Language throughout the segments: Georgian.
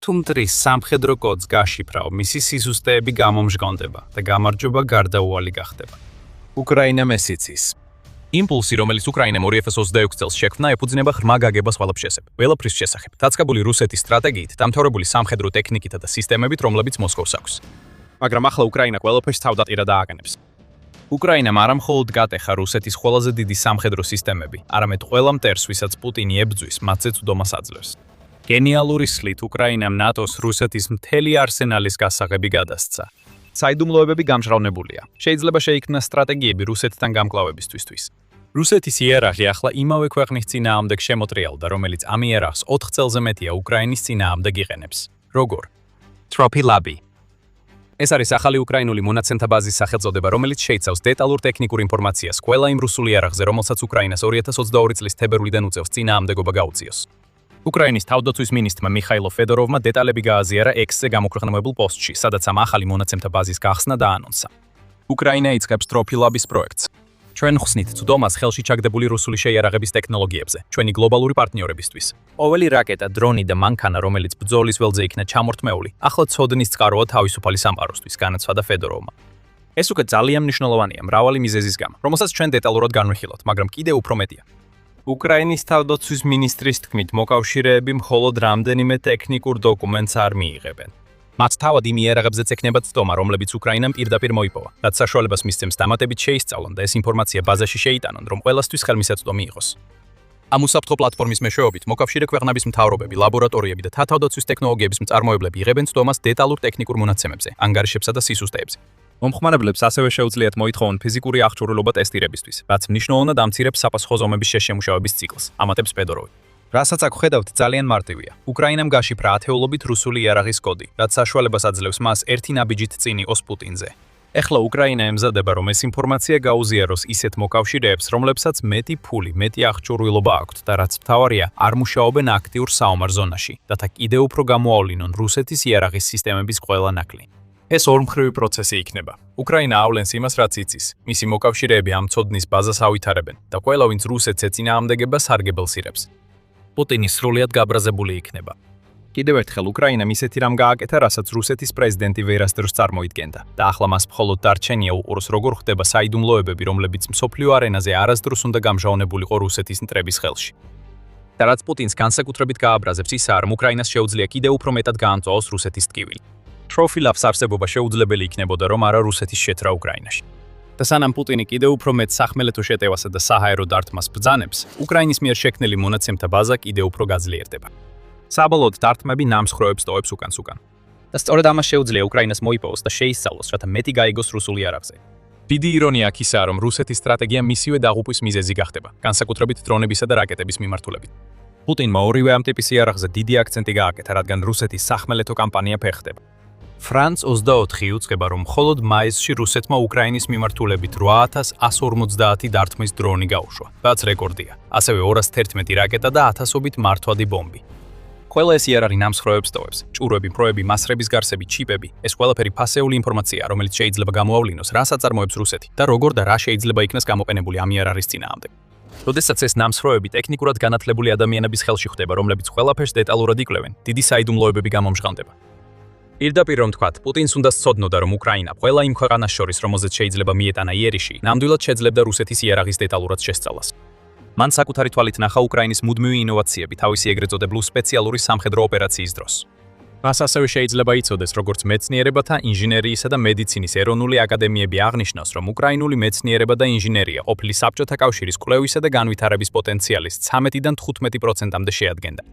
თუ მტრის სამხედრო კოდს გაშიფრავ, მისი სიზუსტეები გამომჟღავნდება და გამარჯვება გარდაუვალი გახდება. უკრაინამ ეს იცის. იმპულსი, რომელიც უკრაინამ 2026 წელს შექმნა, ეფუძნება ღრმა გაგებას ყველაფრის შესახებ. ყველაფრის შესახებ. დაწყებული რუსეთის სტრატეგიით, დამთავრებული სამხედრო ტექნიკითა და სისტემებით, რომლებიც მოსკოვს აქვს. მაგრამ ახლა უკრაინა ყველაფერს თავდაპირად ააგნებს. უკრაინამ არა მხოლოდ გატეხა რუსეთის ყველაზე დიდი სამხედრო სისტემები, არამედ ყველა მტერს, ვისაც პუტინი ებრძვის, მათზეც უდომას აძლევს. გენიალური სლით უკრაინამ ნატოს რუსეთის მთელი არსენალის გასაღები გადასცა. საიდუმლოებები გამჟღავნებულია. შეიძლება შეიქმნას სტრატეგიები რუსეთთან გამკლავებისთვის. რუსეთის იერარქია ახლა იმავე ქვეყნის წინააღმდეგ შემოტრიალდა, რომელიც ამ იერარქს 4 წელზე მეტია უკრაინის წინააღმდეგ იყენებს. როგორ? Trophy Lab. ეს არის ახალი უკრაინული მონაცემთა ბაზის სახელწოდება, რომელიც შეიცავს დეტალურ ტექნიკურ ინფორმაციას ყველა იმ რუსულ იერარქზე, რომელსაც უკრაინას 2022 წლის თებერვლიდან უწევს წინააღმდეგობა გაუწიოს. უკრაინის თავდაცვის მინისტრმა მიხაილო ფედოროვმა დეტალები გააზიარა X-ზე გამოქვეყნებულ პოსტში, სადაც ამ ახალი მონაცემთა ბაზის გახსნა დაანონსა. უკრაინა იწყებს Trophy Lab-ის პროექტს. ჩვენ ხსნით ცუდომას ხელში ჩაგდებული რუსული შეიარაღების ტექნოლოგიებზე, ჩვენი გლობალური პარტნიორებისთვის. ყოველი რაკეტა, დრონი და მანქანა, რომელიც ბრძოლის ველზე იქნა ჩამორთმეული, ახლა ცოდნის წყაროა თავისუფალი სამყაროსთვის, განაცხადა ფედოროვმა. ეს უკვე ძალიან მნიშვნელოვანია მრავალი მიზეზის გამო, რომელსაც ჩვენ დეტალურად განვიხილავთ, მაგრამ კიდევ უფრო მეტია. უკრაინის თავდაცვის მინისტრის თქმით, მოკავშირეები მხოლოდ რამდენიმე ტექნიკურ დოკუმენტს არ მიიღებენ. მათ თავად იმ იერაღებზეც ექნება ცდომა, რომლებიც უკრაინამ პირდაპირ მოიპოვა, რაც საშუალებას მისცემს დამატებით შეისწავლონ და ეს ინფორმაცია ბაზაში შეიტანონ, რომ ყველასთვის ხელმისაწვდომი იყოს. ამ უსაფრთხო პლატფორმის მეშვეობით მოკავშირე ქვეყნების მთავრობები, ლაბორატორიები და თავდაცვის ტექნოლოგიების მწარმოებლები იღებენ ცდომას დეტალურ ტექნიკურ მონაცემებზე, ანგარიშებსა და სისუსტეებზე. მომხმარებლებს ასევე შეუძლიათ მოითხოვონ ფიზიკური აღჭურვილობა ტესტირებისთვის, რაც მნიშვნელოვნად ამცირებს საფასუხო ზომების შეშემუშავების ციკლს, ამატებს ფედოროვი. რასაც აქ ხედავთ, ძალიან მარტივია. უკრაინამ გაშიფრა ათეულობით რუსული იერაღის კოდი, რაც საშუალებას აძლევს მას ერთი ნაბიჯით წინ იყოს პუტინზე. ეხლა უკრაინა ემზადება, რომ ეს ინფორმაცია გაუზიაროს ისეთ მოკავშირეებს, რომლებსაც მეტი ფული, მეტი აღჭურვილობა აქვთ და რაც მთავარია, არ მუშაობენ აქტიურ საომარ ზონაში, რათა კიდევ უფრო გამოავლინონ რუსეთის იერაღის სისტემების ყველა ნაკლი. ეს ორმხრივი პროცესი იქნება. უკრაინა ავლენს იმას, რაც იცის. მისი მოკავშირეები ამ ცოდნის ბაზას ავითარებენ და ყველა, ვინც რუსეთს ეწინააღმდეგება, სარგებელს ირებს. პუტინი სრულიად გაბრაზებული იქნება. კიდევ ერთხელ უკრაინამ ისეთი რამ გააკეთა, რასაც რუსეთის პრეზიდენტი ვერასდროს წარმოიდგენდა და ახლა მას მხოლოდ დარჩენია უყუროს, როგორ ხდება საიდუმლოებები, რომლებიც მსოფლიო არენაზე არასდროს უნდა გამჟღავნებულიყო რუსეთის მტრების ხელში. და რაც პუტინს განსაკუთრებით გააბრაზებს, ისაა, რომ უკრაინას შეუძლია კიდევ უფრო მეტად გაამწვაოს რუსეთის ტკივილი. Trophy Lab-ს არსებობა შეუძლებელი იქნებოდა, რომ არა რუსეთის შეცრა უკრაინაში. და სანამ პუტინი კიდევ უფრო მეტ სახმელეთო შეტევასა და საჰაერო დარტყმას ბრძანებს, უკრაინის მიერ შექმნილი მონაცემთა ბაზა კიდევ უფრო გაძლიერდება. საბოლოოდ დარტყმები ნამსხვრევებს ტოვებს უკან-უკან. და სწორედ ამას შეუძლია უკრაინას მოიპოვოს და შეისწავლოს, რათა მეტი გაიგოს რუსულ იერაღზე. დიდი ირონია აქ ისაა, რომ რუსეთის სტრატეგია მისივე დაღუპვის მიზეზი გახდება, განსაკუთრებით დრონებისა და რაკეტების მიმართულებით. პუტინმა ორივე ამ ტიპის იერაღზე დიდი აქცენტი გააკეთა, რადგან რუსეთის სახმელეთო კამპანია ფეხდება. France 24 უწყება, რომ მხოლოდ მაისში რუსეთმა უკრაინის მიმართულებით 8150 დარტყმის დრონი გაუშვა, რაც რეკორდია. ასევე 211 რაკეტა და 1000-ობით მართვადი ბომბი. ყველა ეს იერაღი ნამსხვრევებს ტოვებს. ჭურვები, პროები, მასრების გარსები, ჩიპები, ეს ყველაფერი ფასეული ინფორმაცია, რომელიც შეიძლება გამოავლინოს, რას აწარმოებს რუსეთი და როგორ და რა შეიძლება იქნას გამოყენებული ამ იერაღის წინააღმდეგ. როდესაც ეს ნამსხვრევები ტექნიკურად განათლებული ადამიანების ხელში ხდება, რომლებიც ყველაფერს დეტალურად იკვლევენ, დიდი საიდუმლოებები გამომჟღავნდება. პირდაპირ რომ თქვათ, პუტინს უნდა სცოდნოდა, რომ უკრაინა ყველა იმ ქვეყანას შორის, რომელზეც შეიძლება მიეტანა იერიში, ნამდვილად შეძლებდა რუსეთის იერაღის დეტალურად შესწავლას. მან საკუთარი თვალით ნახა უკრაინის მუდმივი ინოვაციები თავისი ეგრეთ წოდებული სპეციალური სამხედრო ოპერაციის დროს. მას ასევე შეიძლება იცოდეს, როგორც მეცნიერებათა, ინჟინერიისა და მედიცინის ეროვნული აკადემიები აღნიშნავს, რომ უკრაინული მეცნიერება და ინჟინერია ყოფილი საბჭოთა კავშირის კვლევისა და განვითარების პოტენციალის 13-დან 15%-მდე შეადგენდა.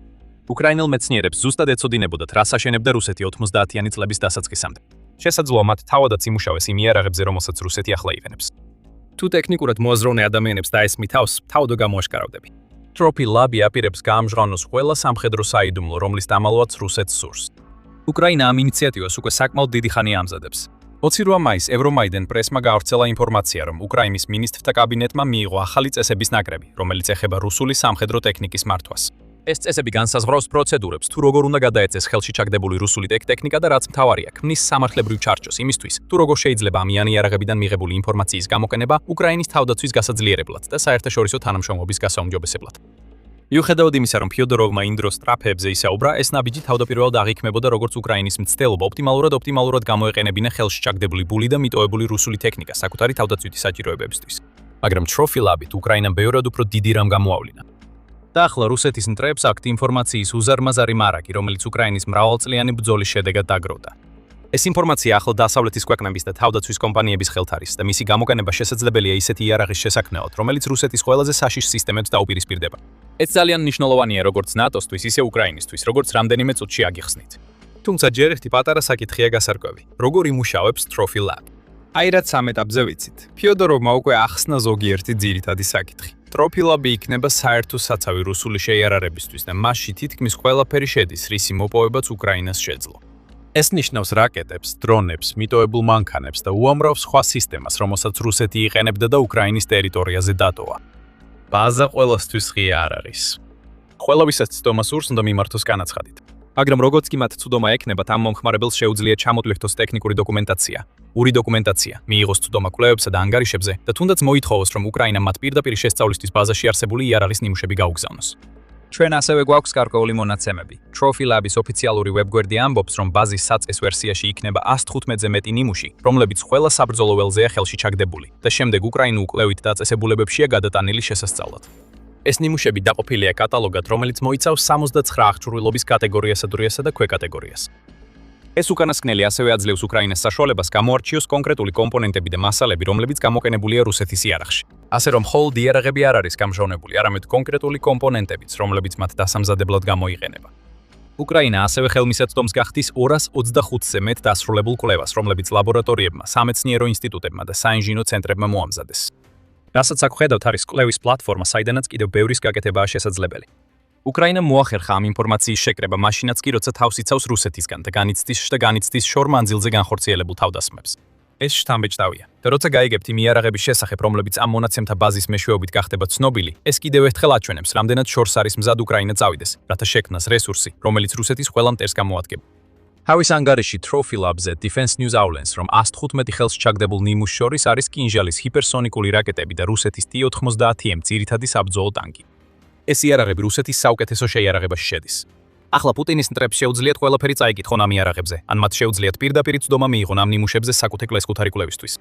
უკრაინელ მეცნიერებს ზუსტად ეცოდინებოდათ, რას აშენებდა რუსეთი 90-იანი წლების დასაწყისამდე. შესაძლოა მათ თავადაც იმუშავეს იმ იერაღებზე, რომელსაც რუსეთი ახლა ივენებს. თუ ტექნიკურად მოაზროვნე ადამიანებს დაესმით თავს, თავდო გამოაშკარავდები. Trophy Lab-ი აპირებს გაამჟღავნოს ყველა სამხედრო საიდუმლო, რომლის დამალვაც რუსეთს სურს. უკრაინა ამ ინიციატივას უკვე საკმაოდ დიდი ხანია ამზადებს. 28 მაისს ევრომაიდენ პრესმა გაავრცელა ინფორმაცია, რომ უკრაინის მინისტრთა კაბინეტმა მიიღო ახალი წესების ნაკრები, რომელიც ეხება რუსული სამხედრო ტექნიკის მართვას. ეს წესები განსაზღვრავს პროცედურებს, თუ როგორ უნდა გადაეცეს ხელში ჩაგდებული რუსული ტექნიკა და რაც მთავარია, ქმნის სამართლებრივ ჩარჩოს იმისთვის, თუ როგორ შეიძლება ამ იერაღებიდან მიღებული ინფორმაციის გამოყენება უკრაინის თავდაცვის გასაძლიერებლად და საერთაშორისო თანამშრომლობის გასაუმჯობესებლად. მიუხედავად იმისა, რომ ფიოდოროვმა იმ დროს სტრაფებზე ისაუბრა, ეს ნაბიჯი თავდაპირველად აღიქმებოდა როგორც უკრაინის მცდელობა ოპტიმალურად გამოეყენებინა ხელში ჩაგდებული ბული და მიტოვებული რუსული ტექნიკა საკუთარი თავდაცვითი საჭიროებებისთვის. მაგრამ Trophy Lab-ით უკრაინამ ბევრად უფრო დიდი რამ გამოავლინა. და ახლა რუსეთის მტრებს აქვთ ინფორმაციის უზარმაზარი მარაგი, რომელიც უკრაინის მრავალწლიანი ბრძოლის შედეგად დაგროვდა. ეს ინფორმაცია ახლა დასავლეთის ქვეყნების და თავდაცვის კომპანიების ხელთ არის და მისი გამოყენება შესაძლებელია ისეთი იარაღის შესაქმნელად, რომელიც რუსეთის ყველაზე საშიშ სისტემებს დაუპირისპირდება. ეს ძალიან მნიშვნელოვანია როგორც ნატოსთვის, ისე უკრაინისთვის, როგორც რამდენიმე წუთში აგიხსნით. თუმცა ჯერ ერთი პატარა საკითხია გასარკვევი. როგორ იმუშავებს Trophy Lab? აი რაც ამ ეტაპზე ვიცით. ფიოდოროვმა უკვე ახსნა ზოგიერთი ძირითადი საკითხი. Trophy Lab იქნება საერთო საცავი რუსული შეიარაღებისთვის და მასში თითქმის ყველაფერი შედის, რისი მოპოვებაც უკრაინას შეძლო. ეს ნიშნავს რაკეტებს, დრონებს, მიტოვებულ მანქანებს და უამრავ სხვა სისტემას, რომელსაც რუსეთი იყენებდა და უკრაინის ტერიტორიაზე დატოვა. ბაზა ყველასთვის ღია არ არის. ყველა ვისაც ცდომა სურს, უნდა მიმართოს განაცხადით. მაგრამ როგორც კი მათ ცუდომა ექნებათ, ამ მომხმარებელს შეუძლია ჩამოტვირთოს ტექნიკური დოკუმენტაცია, ური დოკუმენტაცია, მიიღოს ცუდომა კვლევებსა და ანგარიშებზე და თუნდაც მოითხოვოს, რომ უკრაინამ მათ პირდაპირ შესწავლისთვის ბაზაში არსებული იარაღის ნიმუშები გაუგზავნოს. ჩვენ ასევე გვაქვს გარკვეული მონაცემები. Trophy Lab-ის ოფიციალური ვებგვერდი ამბობს, რომ ბაზის საწეს ვერსიაში იქნება 115-ზე მეტი ნიმუში, რომლებიც ყველა საბრძოლო ველზეა ხელში ჩაგდებული და შემდეგ უკრაინულ კვლევით დაწესებულებებშია გადატანილი შესასწავლად. ეს ნიმუშები დაყოფილია კატალოგად, რომელიც მოიცავს 69 აღჭურვილობის კატეგორიასა და ქვეკატეგორიას. ეს უკანასკნელი ასევე აძლევს უკრაინას საშუალებას გამოარჩიოს კონკრეტული კომპონენტები და მასალები, რომლებიც გამოყენებულია რუსეთის იარაღში. ასე რომ მხოლოდ იარაღები არ არის გამჟღავნებული, არამედ კონკრეტული კომპონენტებიც, რომლებიც მათ დასამზადებლად გამოიყენება. უკრაინა ასევე ხელმისაწვდომს გახდის 225-ზე მეტ დასრულებულ კვლევას, რომლებიც ლაბორატორიებმა, სამეცნიერო ინსტიტუტებმა და საინჟინრო ცენტრებმა მოამზადეს. რასაც აქ ხედავთ არის კვლევის პლატფორმა, საიდანაც კიდევ ბევრის გაკეთებაა შესაძლებელი. უკრაინამ მოახერხა ამ ინფორმაციის შეკრება მაშინაც კი, როცა თავს იცავს რუსეთისგან და განიცდის შორ მანძილზე განხორციელებულ თავდასხმებს. ეს შთამბეჭდავია. და როცა გაიგებთ იმ იარაღების შესახებ, რომლებიც ამ მონაცემთა ბაზის მეშვეობით გახდება ცნობილი, ეს კიდევ ერთხელ აჩვენებს, რამდენად შორს არის მზად უკრაინა წავიდეს, რათა შექმნას რესურსი, რომელიც რუსეთის ყველა მტერს გამოადგება. ჰავის ანგარიში Trophy Lab-ზე Defense News ავლენს, რომ 115 ხელს ჩაგდებულ ნიმუშს შორის არის კინჟალის ჰიპერსონიკული რაკეტები და რუსეთის T-90M ძირითადი საბრძოლო ტანკი. ეს იარაღები რუსეთის საუკეთესო შეიარაღებაში შედის. ახლა პუტინის მტრებს შეუძლიათ ყველაფერი წაიკითხონ ამ იარაღებზე, ან მათ შეუძლიათ პირდაპირ ცდომა მიიღონ ამ ნიმუშებზე საკუთე კლესკუთარი კვლევისთვის.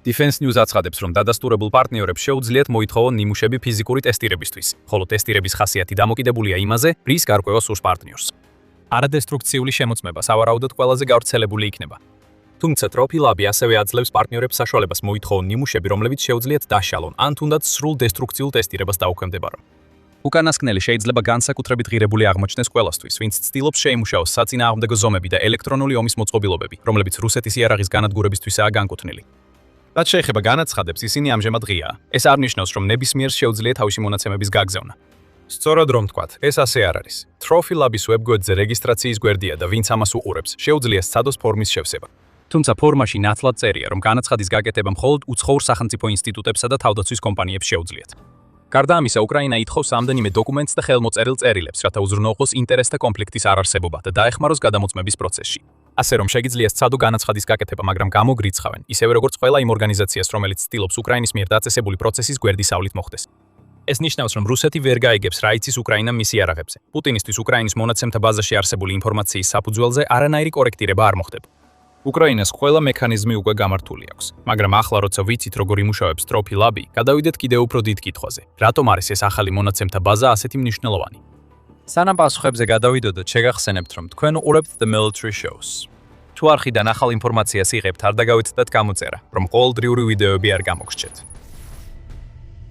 Defense News აცხადებს, რომ დადასტურებულ პარტნიორებს შეუძლიათ მოითხოვონ ნიმუშები ფიზიკური ტესტირებისთვის, ხოლო ტესტირების ხასიათი დამოკიდებულია იმაზე, რის გარკვევა სურს პარტნიორს. არადესტრუქციული შემოწმება სავარაუდოდ ყველაზე გავრცელებული იქნება. თუმცა Trophy Lab ასევე აძლევს პარტნიორებს საშუალებას მოითხოვონ ნიმუშები, რომლებიც შეუძლიათ დაშალონ, ან თუნდაც სრულ დესტრუქციულ ტესტირებას დაუქვემდებარონ. უკანასკნელი შეიძლება განსაკუთრებით ღირებული აღმოჩნდეს ყველასთვის, ვინც ცდილობს შეიმუშაოს საწინააღმდეგო ზომები და ელექტრონული ომის მოწყობილობები, რომლებიც რუსეთის იარაღის განადგურებისთვისაა განკუთვნილი. რაც შეეხება განაცხადებს, ისინი ამჟამად ღიაა. ეს არ ნიშნავს, რომ ნებისმიერს შეუძლია თავისი მონაცემების გაგზავნა. სწორად რომ თქვათ, ეს ასე არ არის. Trophy Lab-ის ვებგვერდზე რეგისტრაციის გვერდია და ვინც ამას უყურებს, შეუძლია სცადოს ფორმის შევსება. თუმცა ფორმაში ნათლად წერია, რომ განაცხადის გაკეთება მხოლოდ უცხოურ სახელმწიფო ინსტიტუტებსა და თავდაცვის კომპანიებს შეუძლიათ. გარდა ამისა, უკრაინა ითხოვს რამდენიმე დოკუმენტს და ხელმოწერილ წერილებს, რათა უზრუნველყოს ინტერესთა კონფლიქტის არარსებობა და დაეხმაროს გადამოწმების პროცესში. ასე რომ შეგიძლია სცადო განაცხადის გაკეთება, მაგრამ გამოგრიცხავენ, ისევე როგორც ყველა იმ ორგანიზაციას, რომელიც ცდილობს უკრაინის მიერ დაწესებული პროცესის გვერდისავლით მოხდეს. ეს ნიშნავს, რომ რუსეთი ვერ გაიგებს რა იცის უკრაინამ მის იარაღებზე. პუტინისთვის უკრაინის მონაცემთა ბაზაში არსებული ინფორმაციის საფუძველზე არანაირი კორექტირება არ მოხდება. უკრაინას ყველა მექანიზმი უკვე გამართული აქვს, მაგრამ ახლა როცა ვიცით როგორ იმუშავებს Trophy Lab-ი, გადავიდეთ კიდევ უფრო დიდ კითხვაზე. რატომ არის ეს ახალი მონაცემთა ბაზა ასეთი მნიშვნელოვანი? სანამ პასუხებზე გადავიდოდოთ, შეგახსენებთ, რომ თქვენ უყურებთ The Military Shows. თუ არხიდან ახალ ინფორმაციას იღებთ, არ დაგავიწყდეთ გამოწერა, რომ ყოველდღიური ვიდეოები არ გამოგრჩეთ.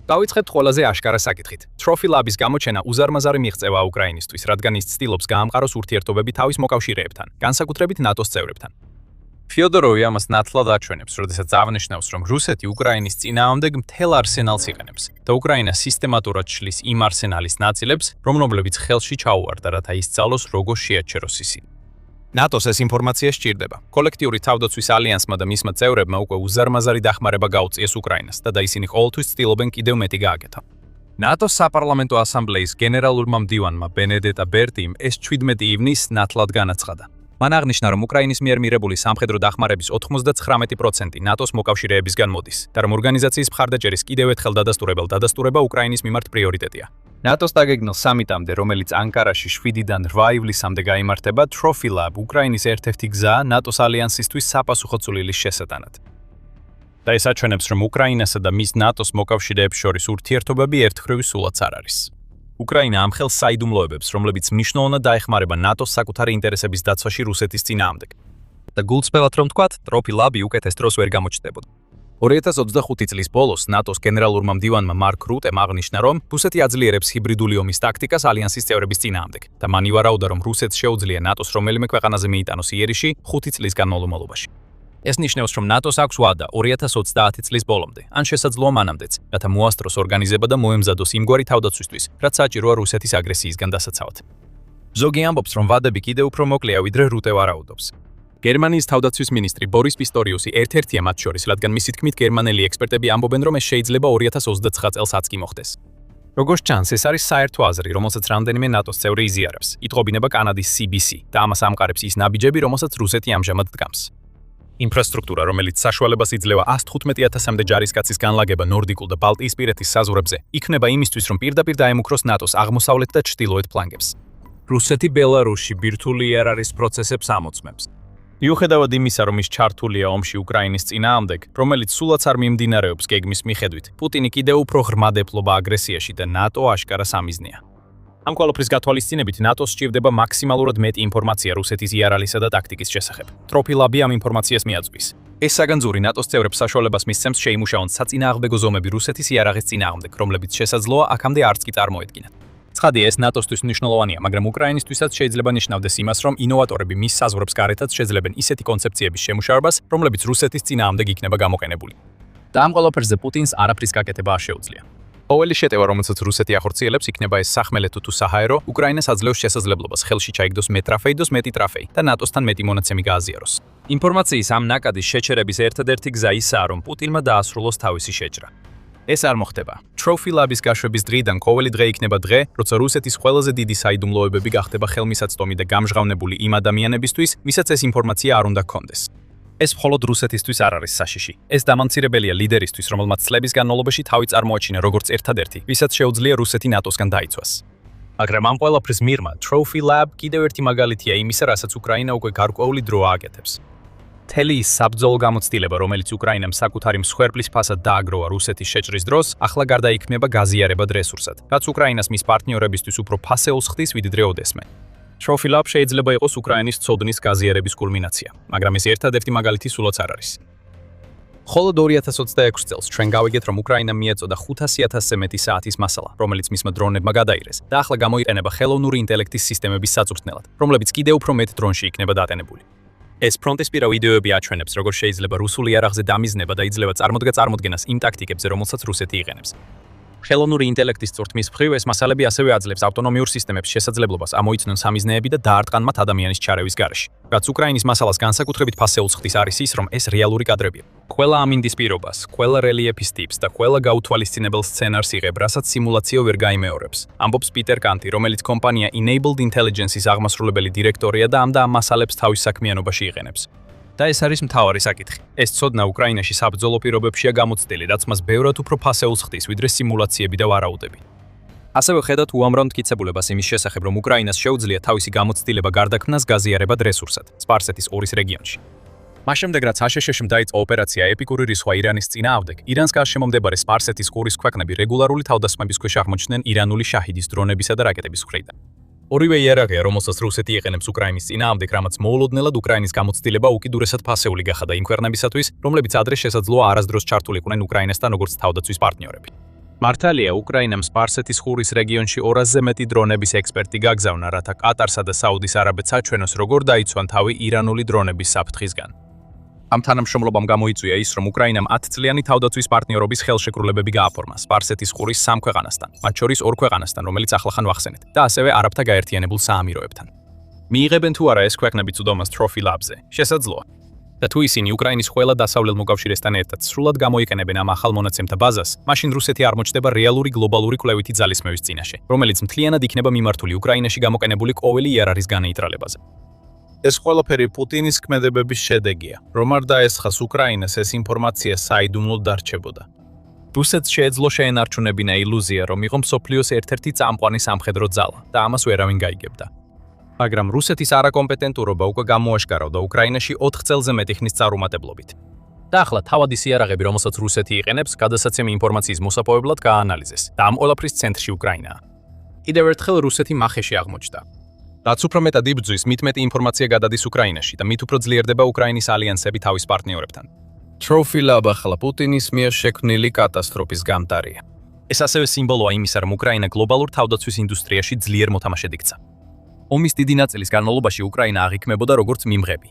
დავიწყებთ ყველაზე აშკარა საკითხით. Trophy Lab-ის გამოჩენა უზარმაზარი მიღწევა უკრაინისთვის, რადგან ის ცდილობს გაამყაროს ურთიერთობები თავის მოკავშირეებთან, განსაკუთრებით ნატოს წევრებთან. ფიოდოროვი ამას ნათლად აჩვენებს, როდესაც აღნიშნავს, რომ რუსეთი უკრაინის წინააღმდეგ მთელ არსენალს იყენებს და უკრაინა სისტემატურად შლის იმ არსენალის ნაწილებს, რომლებიც ხელში ჩაუვარდა, რათა ისწავლოს როგორ შეაჩეროს ისინი. ნატოს ეს ინფორმაცია სჭირდება. კოლექტიური თავდაცვის ალიანსმა და მისმა წევრებმა უკვე უზარმაზარი დახმარება გაუწიეს უკრაინას და ისინი ყოველთვის ცდილობენ კიდევ მეტი გააკეთონ. ნატოს საპარლამენტო ასამბლეის გენერალურმა მდივანმა ბენედეტა ბერტიმ ეს 17 ივნისს ნათლად განაცხადა. მან აღნიშნა, რომ უკრაინის მიერ მიღებული სამხედრო დახმარების 99% ნატოს მოკავშირეებისგან მოდის და რომ ორგანიზაციის მხარდაჭერის კიდევ ერთხელ დადასტურება უკრაინის მიმართ პრიორიტეტია. ნატოს დაგეგმილ სამიტამდე, რომელიც ანკარაში 7-დან 8 ივლისამდე გაიმართება, Trophy Lab უკრაინის ერთ-ერთი გზაა ნატოს ალიანსისთვის საფასუხო წვლილის შესატანად. და ეს აჩვენებს, რომ უკრაინასა და მის ნატოს მოკავშირეებს შორის ურთიერთობები ერთმხრივი სულაც არ არის. უკრაინა ამ ხელს საიდუმლოებებს, რომლებიც მნიშვნელოვნად დაეხმარება ნატოს საკუთარი ინტერესების დაცვაში რუსეთის წინააღმდეგ. და გულწრფელად რომ ვთქვათ, Trophy Lab უკეთეს დროს ვერ გამოჩნდებოდა. 2025 წლის ბოლოს ნატოს გენერალურმა მდივანმა მარკ რუტემ აღნიშნა, რომ რუსეთი აძლიერებს ჰიბრიდული ომის ტაქტიკას ალიანსის წევრების წინააღმდეგ და მან ივარაუდა, რომ რუსეთს შეუძლია ნატოს რომელიმე ქვეყანაზე მიიტანოს იერიში 5 წლის განმავლობაში. ეს ნიშნავს, რომ ნატოს აქვს ვადა 2030 წლის ბოლომდე, ან შესაძლოა მანამდეც, რათა მოასწროს ორგანიზება და მოემზადოს იმგვარი თავდაცვისთვის, რაც საჭიროა რუსეთის აგრესიისგან დასაცავად. ზოგი ამბობს, რომ ვადები კიდევ უფრო მოკლეა, ვიდრე რუტე ვარაუდობს. გერმანიის თავდაცვის მინისტრი ბორის პისტორიუსი ერთ-ერთია მათ შორის, რადგან მისი თქმით გერმანელი ექსპერტები ამბობენ, რომ ეს შეიძლება 2029 წელსაც კი მოხდეს. როგორც ჩანს, ეს არის საერთო აზრი, რომელსაც რამდენიმე ნატოს წევრი იზიარებს. იტყობინება კანადის CBC და ამას ამყარებს ის ნაბიჯები, რომელსაც რუსეთი ამჟამად დგამს. ინფრასტრუქტურა, რომელიც საშუალებას იძლევა 115,000-მდე ჯარისკაცის განლაგება ნორდიკულ და ბალტიისპირეთის საზღვრებზე, იქნება იმისთვის, რომ პირდაპირ დაემუქროს ნატოს აღმოსავლეთ და ჩრდილოეთ ფლანგებს. რუსეთი ბელარუსში ბირთვული იარაღის პროცესებს ამოწმებს. მიუხედავად იმისა, რომ ის ჩართულია ომში უკრაინის წინააღმდეგ, რომელიც სულაც არ მიმდინარეობს გეგმის მიხედვით, პუტინი კიდევ უფრო ღრმად ეპყრობა აგრესიაში და ნატო აშკარას ამიზნია. ამ ყველაფრის გათვალისწინებით ნატოს სჭირდება მაქსიმალურად მეტი ინფორმაცია რუსეთის იარაღისა და ტაქტიკის შესახებ. Trophy Lab ამ ინფორმაციას მიაწვდის. ეს საგანძური ნატოს წევრებს საშუალებას მისცემს შეიმუშაონ საწინააღმდეგო ზომები რუსეთის იარაღის წინააღმდეგ, რომლებიც შესაძლოა აქამდე არც კი წარმოედგინათ. ცხადია, ეს ნატოსთვის მნიშვნელოვანია, მაგრამ უკრაინისთვისაც შეიძლება ნიშნავდეს იმას, რომ ინოვატორები მის საზღვრებს გარეთაც შეძლებენ ისეთი კონცეფციების შემუშავებას, რომლებიც რუსეთის წინააღმდეგ იქნება გამოყენებული. და ამ ყველაფერზე პუტინს არაფრის გაკეთება არ შეუძლია. ყოველი შეტევა, რომელსაც რუსეთი ახორციელებს, იქნება ეს სახმელეთო თუ საჰაერო, უკრაინას აძლევს შესაძლებლობას ხელში ჩაიგდოს მეტრაფეიდოს მეტი ტრაფეი და ნატოსთან მეტი მონაცემი გააზიაროს. ინფორმაციის ამ ნაკადის შეჩერების ერთადერთი გზა ისაა, რომ პუტინმა დაასრულოს თავისი შეჭრა. ეს არ მოხდება. Trophy Lab-ის გაშვების დღიდან ყოველი დღე იქნება დღე, როცა რუსეთის ყველაზე დიდი საიდუმლოებები გახდება ხელმისაწვდომი და გამჟღავნებული იმ ადამიანებისთვის, ვისაც ეს ინფორმაცია არ უნდა ჰქონდეს. ეს მხოლოდ რუსეთისთვის არ არის საშიში. ეს დამამცირებელია ლიდერისთვის, რომელმაც წლების განმავლობაში თავი წარმოაჩინა როგორც ერთადერთი, ვისაც შეუძლია რუსეთი ნატოსგან დაიცვას. მაგრამ ამ ყველაფრის მიღმა Trophy Lab კიდევ ერთი მაგალითია იმისა, რასაც უკრაინა უკვე გარკვეული დრო ააკეთებს. მთელი ის საბრძოლო გამოცდილება, რომელიც უკრაინამ საკუთარი მსხვერპლის ფასად დააგროვა რუსეთის შეჭრის დროს, ახლა გარდაიქმნება გაზიარებად რესურსად, რაც უკრაინას მის პარტნიორებისთვის უფრო ფასეულს ხდის, ვიდრე ოდესმე. Trophy Lab შეიძლება იყოს უკრაინის ცოდნის გაზიარების კულმინაცია, მაგრამ ეს ერთადერთი მაგალითი სულაც არ არის. მხოლოდ 2026 წელს ჩვენ გავიგეთ, რომ უკრაინამ მიეწოდა 500,000-ზე მეტი საათის მასალა, რომელიც მისმა დრონებმა გადაიღეს და ახლა გამოიყენება ხელოვნური ინტელექტის სისტემების საწვრთნელად, რომლებიც კიდევ უფრო მეტ დრონში იქნება დატანებული. ეს ფრონტისპირა ვიდეოები აჩვენებს, როგორ შეიძლება რუსული იარაღზე დამიზნება და იძლევა წარმოდგენას იმ ტაქტიკებზე, რომელსაც რუსეთი იყენებს. ხელოვნური ინტელექტის წვრთნის მხრივ ეს მასალები ასევე აძლევს ავტონომიურ სისტემებს შესაძლებლობას ამოიცნონ სამიზნეები და დაარტყან მათ ადამიანის ჩარევის გარეშე. რაც უკრაინის მასალას განსაკუთრებით ფასეულს ხდის არის ის, რომ ეს რეალური კადრებია. ყველა ამინდის პირობას, ყველა რელიეფის ტიპს და ყველა გაუთვალისწინებელ სცენარს იღებ, რასაც სიმულაციო ვერ გაიმეორებს. ამბობს პიტერ კანტი, რომელიც კომპანია Enabled Intelligence-ის აღმასრულებელი დირექტორია და ამ მასალებს თავის საქმიანობაში იყენებს. და ეს არის მთავარი საკითხი. ეს ცოდნა უკრაინაში საბრძოლო პირობებშია გამოცდილი, რაც მას ბევრად უფრო ფასეულს ხდის, ვიდრე სიმულაციები და ვარაუდები. ასევე ხედავთ უამრავ მტკიცებულებას იმის შესახებ, რომ უკრაინას შეუძლია თავისი გამოცდილება გარდაქმნას გაზიარებად რესურსად, სპარსეთის ყურის რეგიონში. მას შემდეგ, რაც აშშ-მ დაიწყო ოპერაცია ეპიკური რისხვა ირანის წინააღმდეგ, ირანს გარშემო მდებარე სპარსეთის ყურის ქვეყნები რეგულარული თავდასხმების ქვეშ აღმოჩნდნენ ირანული შაჰიდის დრონებისა და რაკეტების მხრიდან. ორივე იარაღია, რომელსაც რუსეთი იყენებს უკრაინის წინააღმდეგ, რამაც მოულოდნელად უკრაინის გამოცდილება უკიდურესად ფასეული გახადა იმ ქვეყნებისათვის, რომლებიც ადრე შესაძლოა არასდროს ჩართულიყვნენ უკრაინასთან როგორც თავდაცვის პარტნიორები. მართალია, უკრაინამ სპარსეთის ყურის რეგიონში 200-ზე მეტი დრონების ექსპერტი გაგზავნა, რათა კატარსა და საუდის არაბეთს აჩვენოს, როგორ დაიცვან თავი ირანული დრონების საფრთხისგან. ამ თანამშრომლობამ გამოიწვია ის, რომ უკრაინამ 10 წლიანი თავდაცვის პარტნიორობის ხელშეკრულებები გააფორმა სპარსეთის ყურის 3 ქვეყანასთან, მათ შორის 2 ქვეყანასთან, რომელიც ახლახან ვახსენეთ, და ასევე არაბთა გაერთიანებულ საამიროებთან. მიიღებენ თუ არა ეს ქვეყნები წვდომას Trophy Lab-ზე? შესაძლოა. და თუ ისინი უკრაინის ყველა დასავლელ მოკავშირესთან ერთად სრულად გამოიყენებენ ამ ახალ მონაცემთა ბაზას, მაშინ რუსეთი არ მოჩნდება რეალური გლობალური კვლევითი ძალისხმევის წინაშე, რომელიც მთლიანად იქნება მიმართული უკრაინაში გამოყენებული ყოველი იარაღის განეიტრალებაზე. ეს ყველაფერი პუტინის ქმედებების შედეგია, რომ არ დაესხას უკრაინას ეს ინფორმაცია საიდუმლოდ დარჩებოდა. რუსეთს შეეძლო შეენარჩუნებინა ილუზია, რომ იყო მსოფლიოს ერთ-ერთი წამყვანი სამხედრო ძალა და ამას ვერავინ გაიგებდა. მაგრამ რუსეთის არაკომპეტენტურობა უკვე გამოაშკარავდა უკრაინაში 4 წელზე მეტი ხნის წარუმატებლობით. და ახლა თავადი სიარაღები, რომელსაც რუსეთი იყენებს, გადასაცემი ინფორმაციის მოსაპოვებლად გააანალიზეს და ამ ყველაფრის ცენტრში უკრაინაა. კიდევ ერთხელ რუსეთი მახეში აღმოჩნდა. რაც უფრო მეტად იბრძვის, მით მეტი ინფორმაცია გადადის უკრაინაში და მით უფრო ძლიერდება უკრაინის ალიანსები თავის პარტნიორებთან. Trophy Lab ახლა პუტინის მიერ შექმნილი კატასტროფის გამტარია. ეს ასევე სიმბოლოა იმისა, რომ უკრაინა გლობალურ თავდაცვის ინდუსტრიაში ძლიერ მოთამაშედ იქცა. ომის დიდი ნაწილის განმავლობაში უკრაინა აღიქმებოდა როგორც მიმღები.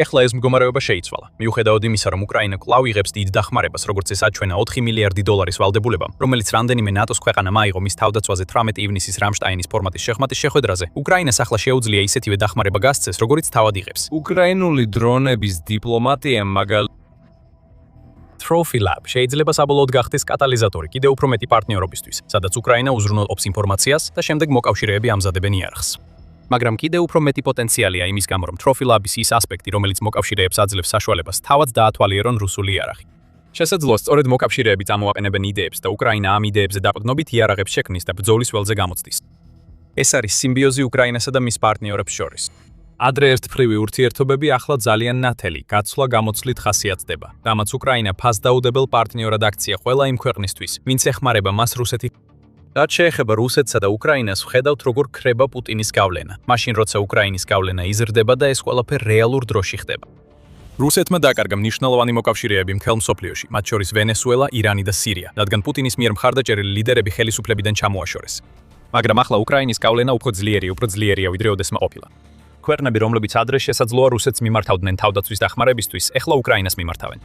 ეხლა ეს მდგომარეობა შეიცვალა, მიუხედავად იმისა, რომ უკრაინა კვლავ იღებს დიდ დახმარებას, როგორც ეს აჩვენა 4 მილიარდი დოლარის ვალდებულებამ, რომელიც რამდენიმე ნატოს ქვეყანამ აიღო მის თავდაცვაზე 18 ივნისის რამშტაინის ფორმატის შეხვმატის შეხვედრაზე. უკრაინას ახლა შეუძლია ისეთივე დახმარება გასცეს, როგორიც თავად იღებს. უკრაინული დრონების დიპლომატიამ Trophy Lab შეიძლება საბოლოოდ გახდეს კატალიზატორი კიდევ უფრო მეტი პარტნიორობისთვის, სადაც უკრაინა უზრუნველყოფს ინფორმაციას და შემდეგ მოკავშირეები ამზადებენ იარაღს. მაგრამ კიდევ უფრო მეტი პოტენციალია იმის გამო, რომ Trophy Lab-ის ის ასპექტი, რომელიც მოკავშირეებს აძლევს საშუალებას თავად დაათვალიერონ რუსული იარაღი. შესაძლოა სწორედ მოკავშირეები წამოაყენებენ იდეებს და უკრაინა ამ იდეებზე დაყრდნობით იარაღებს შექმნის და ბრძოლის ველზე გამოცდის. ეს არის სიმბიოზი უკრაინასა და მის პარტნიორებს შორის. ადრე ერთფრივი ურთიერთობები ახლა ძალიან ნათელი, გაცვლა-გამოცვლით ხასიათდება. რამაც უკრაინა ფასდაუდებელ პარტნიორად აქცია ყველა იმ ქვეყნისთვის, ვინც ეხმარება მას რუსეთი. რაც შეეხება რუსეთსა და უკრაინას, ვხედავთ როგორ ქრება პუტინის გავლენა. მაშინ როცა უკრაინის გავლენა იზრდება და ეს ყველაფერი რეალურ დროში ხდება. რუსეთმა დაკარგა მნიშვნელოვანი მოკავშირეები მთელ მსოფლიოში, მათ შორის ვენესუელა, ირანი და სირია, რადგან პუტინის მიერ მხარდაჭერილი ლიდერები ხელისუფლებიდან ჩამოაშორეს. მაგრამ ახლა უკრაინის გავლენა უფრო ძლიერია ვიდრე ოდესმე ყოფილა. ქვეყნები, რომლებიც ადრე შესაძლოა რუსეთს მიმართავდნენ თავდაცვის დახმარებისთვის, ეხლა უკრაინას მიმართავენ.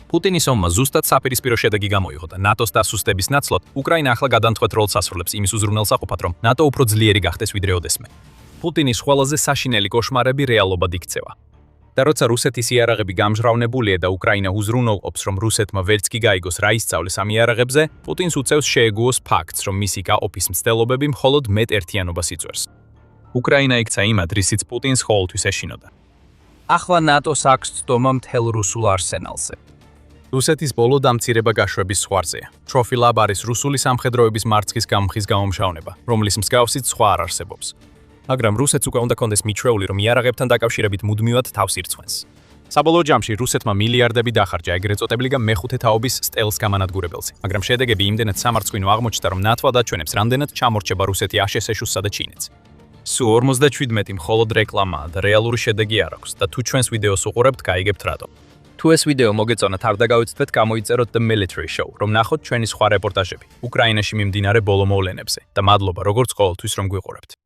პუტინის ომმა ზუსტად საპირისპირო შედეგი გამოიღო და ნატოს დასუსტების ნაცვლად უკრაინა ახლა გადამწყვეტ როლს ასრულებს იმის უზრუნველსაყოფად, რომ ნატო უფრო ძლიერი გახდეს ვიდრე ოდესმე. პუტინის ყველაზე საშინელი კოშმარები რეალობად იქცევა. და როცა რუსეთის იარაღები გამჟღავნებულია და უკრაინა უზრუნველყოფს, რომ რუსეთმა ვერც კი გაიგოს რა ისწავლეს ამ იარაღებზე, პუტინს უწევს შეეგუოს ფაქტს, რომ მისი გაყოფის მცდელობები მხოლოდ მეტ ერთიანობას იწვევს. უკრაინა იქცა იმ ადრისიც პუტინს ყოველთვის ეშინოდა. ახლა ნატოს აქვს ცდომა მთელ რუსულ არსენალზე. რუსეთის ბოლო დამცირება გაშვების ზღვარზეა. Trophy Lab არის რუსული სამხედროების მარცხის გამხის გამომშავნება, რომლის მსგავსიც სხვა არ არსებობს. მაგრამ რუსეთს უკვე უნდა კონდეს მიჩვეული, რომ იარაღებთან დაკავშირებით მუდმივად თავს ირცხვენს. საბოლოო ჯამში რუსეთმა მილიარდები დახარჯა ეგრეთ წოდებული მეხუთე თაობის სტელს გამანადგურებელზე, მაგრამ შედეგები იმდენად სამარცხვინო აღმოჩნდა, რომ ნათვად აჩვენებს, რამდენად ჩამორჩება რუსეთი აშშ-ს და ჩინეთს. სულ 57 მხოლოდ რეკლამაა და რეალური შედეგი არ აქვს და თუ ჩვენს ვიდეოს უყურებთ, გაიგებთ რატომ. თუ ეს ვიდეო მოგეწონათ, არ დაგავიწყდეთ გამოიწეროთ The Military Show, რომ ნახოთ ჩვენი სხვა რეპორტაჟები უკრაინაში მიმდინარე ბოლო მოვლენებზე და მადლობა როგორც ყოველთვის რომ გვიყურებთ.